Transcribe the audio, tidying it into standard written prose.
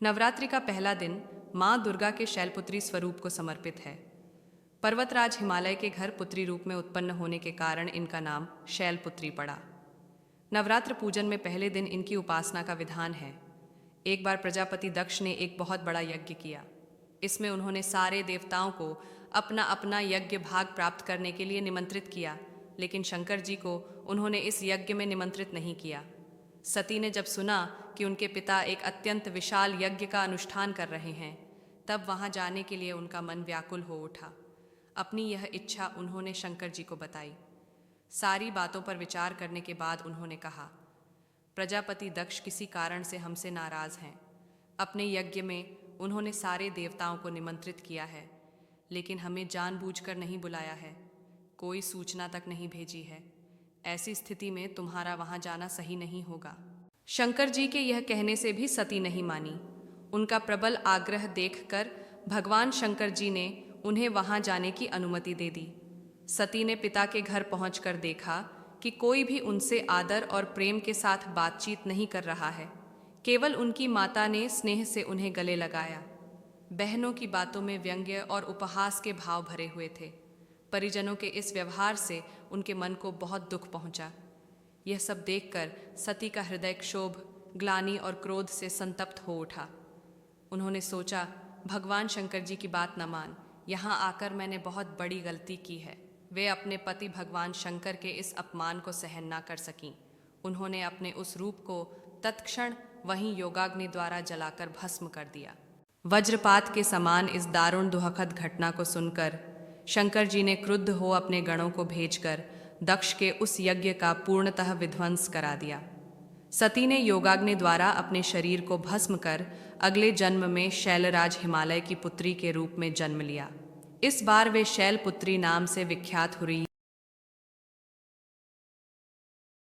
नवरात्रि का पहला दिन माँ दुर्गा के शैलपुत्री स्वरूप को समर्पित है। पर्वतराज हिमालय के घर पुत्री रूप में उत्पन्न होने के कारण इनका नाम शैलपुत्री पड़ा। नवरात्र पूजन में पहले दिन इनकी उपासना का विधान है। एक बार प्रजापति दक्ष ने एक बहुत बड़ा यज्ञ किया। इसमें उन्होंने सारे देवताओं को अपना अपना यज्ञ भाग प्राप्त करने के लिए निमंत्रित किया, लेकिन शंकर जी को उन्होंने इस यज्ञ में निमंत्रित नहीं किया। सती ने जब सुना कि उनके पिता एक अत्यंत विशाल यज्ञ का अनुष्ठान कर रहे हैं, तब वहां जाने के लिए उनका मन व्याकुल हो उठा। अपनी यह इच्छा उन्होंने शंकर जी को बताई। सारी बातों पर विचार करने के बाद उन्होंने कहा, प्रजापति दक्ष किसी कारण से हमसे नाराज हैं। अपने यज्ञ में उन्होंने सारे देवताओं को निमंत्रित किया है, लेकिन हमें जानबूझकर नहीं बुलाया है, कोई सूचना तक नहीं भेजी है। ऐसी स्थिति में तुम्हारा वहां जाना सही नहीं होगा। शंकर जी के यह कहने से भी सती नहीं मानी। उनका प्रबल आग्रह देखकर भगवान शंकर जी ने उन्हें वहां जाने की अनुमति दे दी। सती ने पिता के घर पहुंचकर देखा कि कोई भी उनसे आदर और प्रेम के साथ बातचीत नहीं कर रहा है। केवल उनकी माता ने स्नेह से उन्हें गले लगाया। बहनों की बातों में व्यंग्य और उपहास के भाव भरे हुए थे। परिजनों के इस व्यवहार से उनके मन को बहुत दुख पहुंचा। यह सब देखकर सती का हृदय क्षोभ, ग्लानि और क्रोध से संतप्त हो उठा। उन्होंने सोचा, भगवान शंकर जी की बात न मान, यहाँ आकर मैंने बहुत बड़ी गलती की है। वे अपने पति भगवान शंकर के इस अपमान को सहन ना कर सकीं। उन्होंने अपने उस रूप को तत्क्षण वहीं योगाग्नि द्वारा जलाकर भस्म कर दिया। वज्रपात के समान इस दारुण दुखद घटना को सुनकर शंकर जी ने क्रुद्ध हो अपने गणों को भेजकर दक्ष के उस यज्ञ का पूर्णतः विध्वंस करा दिया। सती ने योगाग्नि द्वारा अपने शरीर को भस्म कर अगले जन्म में शैलराज हिमालय की पुत्री के रूप में जन्म लिया। इस बार वे शैलपुत्री नाम से विख्यात हुई।